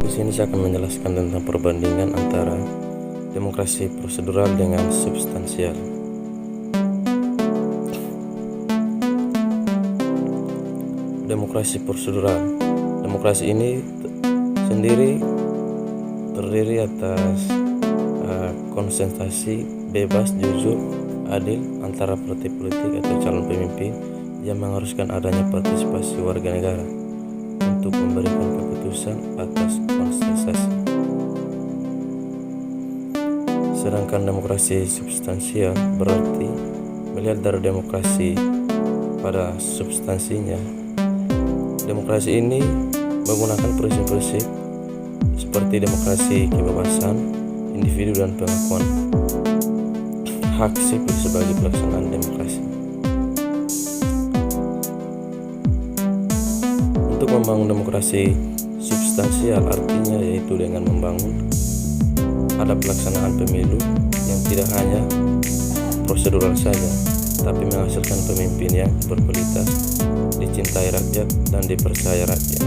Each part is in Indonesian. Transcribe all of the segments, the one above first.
Di sini saya akan menjelaskan tentang perbandingan antara demokrasi prosedural dengan substansial. Demokrasi prosedural. Demokrasi ini sendiri terdiri atas konsentrasi bebas, jujur, adil antara partai politik atau calon pemimpin yang mengharuskan adanya partisipasi warga negara untuk memberikan keputusan atas konsentrasi. Sedangkan demokrasi substansial berarti melihat dari demokrasi pada substansinya. Demokrasi ini menggunakan prinsip-prinsip seperti demokrasi kebebasan individu dan pengakuan hak sipil sebagai pelaksanaan demokrasi. Untuk membangun demokrasi substansial artinya yaitu dengan membangun ada pelaksanaan pemilu yang tidak hanya prosedural saja, tapi menghasilkan pemimpin yang berkualitas, dicintai rakyat dan dipercaya rakyat.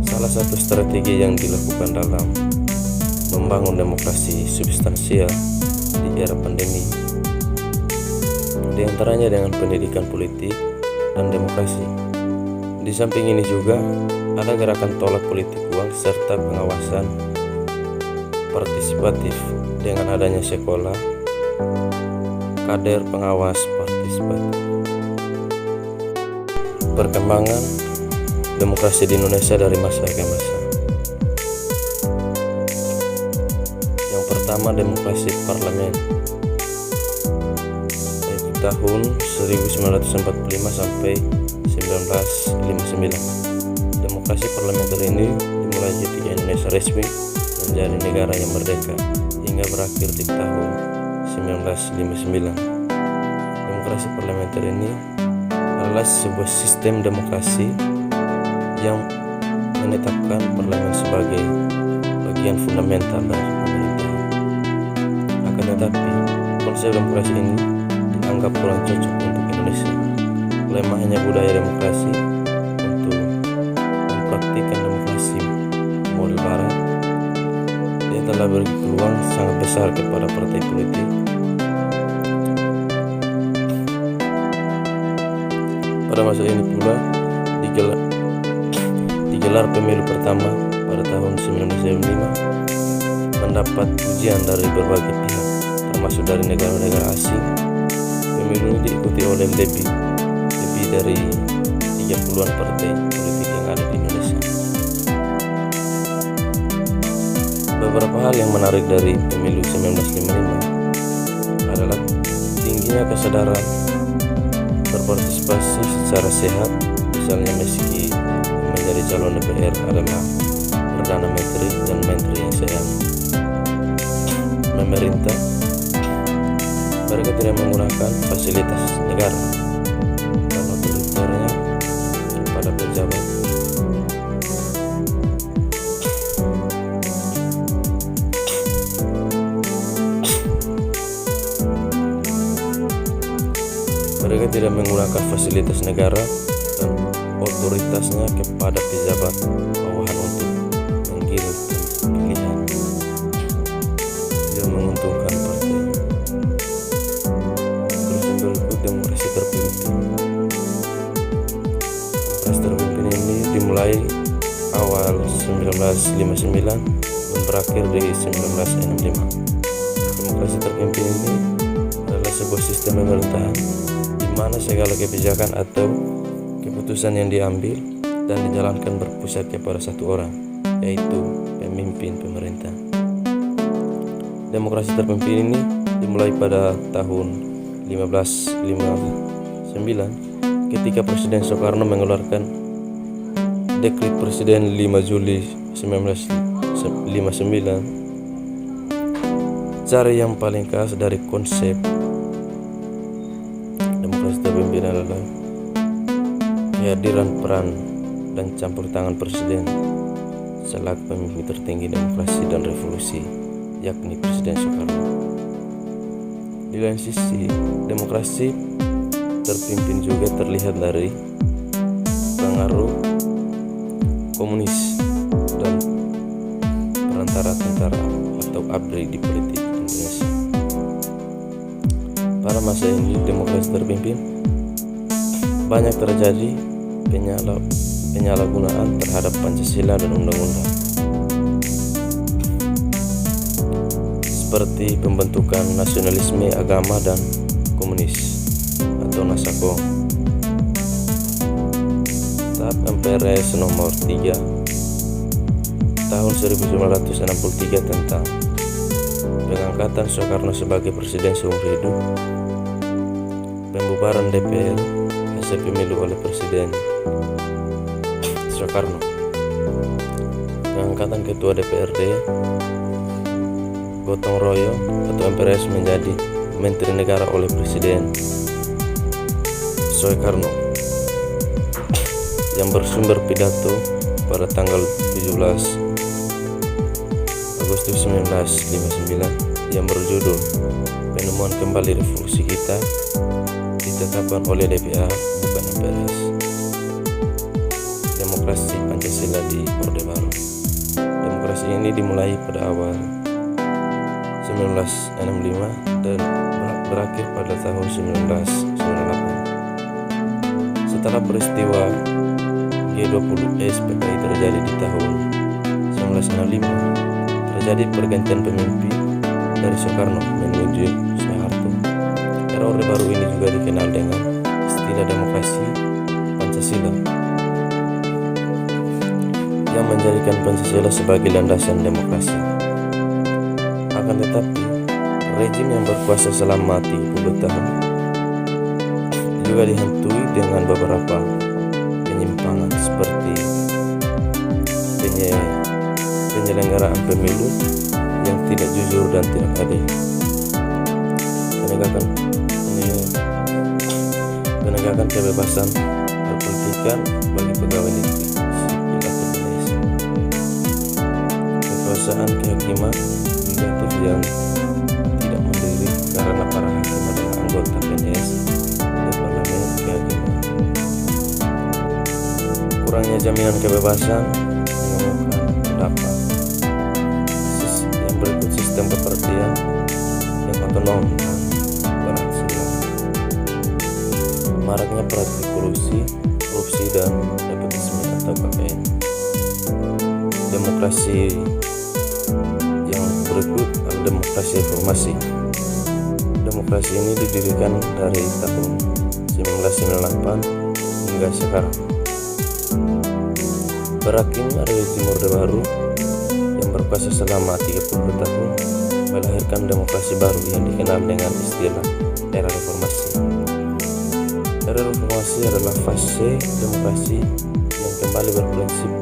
Salah satu strategi yang dilakukan dalam membangun demokrasi substansial di era pandemi, di antaranya dengan pendidikan politik dan demokrasi. Di samping ini juga ada gerakan tolak politik uang serta pengawasan partisipatif dengan adanya sekolah kader pengawas partisipatif. Perkembangan demokrasi di Indonesia dari masa ke masa. Yang pertama, demokrasi parlemen, yaitu tahun 1945 sampai 1959. Demokrasi parlementer ini dimulai ketika Indonesia resmi menjadi negara yang merdeka hingga berakhir di tahun 1959. Demokrasi parlementer ini adalah sebuah sistem demokrasi yang menetapkan parlemen sebagai bagian fundamental dari pemerintahan. Akan tetapi, konsep demokrasi ini dianggap kurang cocok untuk Indonesia. Lemahnya budaya demokrasi untuk mempraktikkan demokrasi model barat, dia telah beri peluang sangat besar kepada partai politik pada masa ini pula digelar pemilu pertama pada tahun 1975 mendapat pujian dari berbagai pihak termasuk dari negara-negara asing. Pemilu ini diikuti oleh lebih dari 30-an partai politik yang ada di Indonesia. Beberapa hal yang menarik dari pemilu 1955 adalah tingginya kesadaran berpartisipasi secara sehat. Misalnya meski menjadi calon DPR adalah Perdana Menteri dan Menteri yang sedang memerintah, mereka tidak menggunakan fasilitas negara dan otoriternya kepada pejabat. Mereka tidak menggunakan fasilitas negara dan otoritasnya kepada pejabat bawahan untuk menggiring pilihan yang menguntungkan partai. Terus yang berikut, demokrasi terpimpin. Demokrasi terpimpin ini dimulai awal 1959 dan berakhir di 1965. Demokrasi terpimpin ini adalah sebuah sistem pemerintahan di mana segala kebijakan atau keputusan yang diambil dan dijalankan berpusat kepada satu orang, yaitu pemimpin pemerintah. Demokrasi terpimpin ini dimulai pada tahun 1559 ketika Presiden Soekarno mengeluarkan Dekret Presiden 5 Juli 1959. Cara yang paling khas dari konsep demokrasi terpimpin adalah kehadiran peran dan campur tangan Presiden selaku pemimpin tertinggi demokrasi dan revolusi, yakni Presiden Soekarno. Di lain sisi, demokrasi terpimpin juga terlihat dari pengaruh komunis dan perantara tentara atau ABRI di politik Indonesia. Pada masa ini demokrasi terpimpin banyak terjadi penyalahgunaan terhadap Pancasila dan undang-undang, seperti pembentukan nasionalisme agama dan komunis atau Nasako. Tahap MPRS nomor 3 tahun 1963 tentang pengangkatan Soekarno sebagai presiden seumur hidup, pembubaran DPR hasil pemilu oleh Presiden Soekarno, pengangkatan Ketua DPRD, gotong royong atau MPRS menjadi Menteri Negara oleh Presiden Soekarno yang bersumber pidato pada tanggal 17 Agustus 1959 yang berjudul "Penemuan Kembali Revolusi Kita" ditetapkan oleh DPA bukan MPRS. Demokrasi Pancasila di Orde Baru. Demokrasi ini dimulai pada awal 1965 dan berakhir pada tahun 1998. Setelah peristiwa G20 SPKI terjadi di tahun 1965, terjadi pergantian pemimpin dari Soekarno menuju Soeharto. Era Orde Baru ini juga dikenal dengan istilah demokrasi Pancasila, yang menjadikan Pancasila sebagai landasan demokrasi. Akan tetapi, rejim yang berkuasa selama 30 tahun juga dihantui dengan beberapa penyimpangan seperti penyelenggaraan pemilu yang tidak jujur dan tidak adil, penegakan kebebasan berpolitikan bagi pegawai negeri sipil atau PNS, kekuasaan kehakiman yudikatif yang tidak mandiri karena para hakim adalah anggota PNS dan parlemen kehakiman, kurangnya jaminan kebebasan mengumumkan pendapat, yang berikut sistem kepartian yang otonom dan berhasil, maraknya praktik korupsi dan nepotisme atau KKN. Demokrasi yang berikut adalah demokrasi reformasi. Demokrasi ini didirikan dari tahun 1998 hingga sekarang. Berakhirnya rezim Orde Baru yang berkuasa selama 30 tahun melahirkan demokrasi baru yang dikenal dengan istilah era reformasi. Era reformasi adalah fase demokrasi yang kembali berprinsip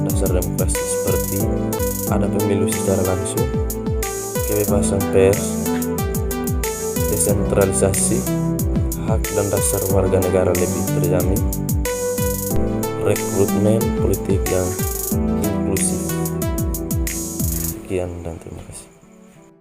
dasar demokrasi seperti ada pemilu secara langsung, kebebasan pers, desentralisasi, hak dan dasar warga negara lebih terjamin, rekrutmen politik yang inklusif. Sekian dan terima kasih.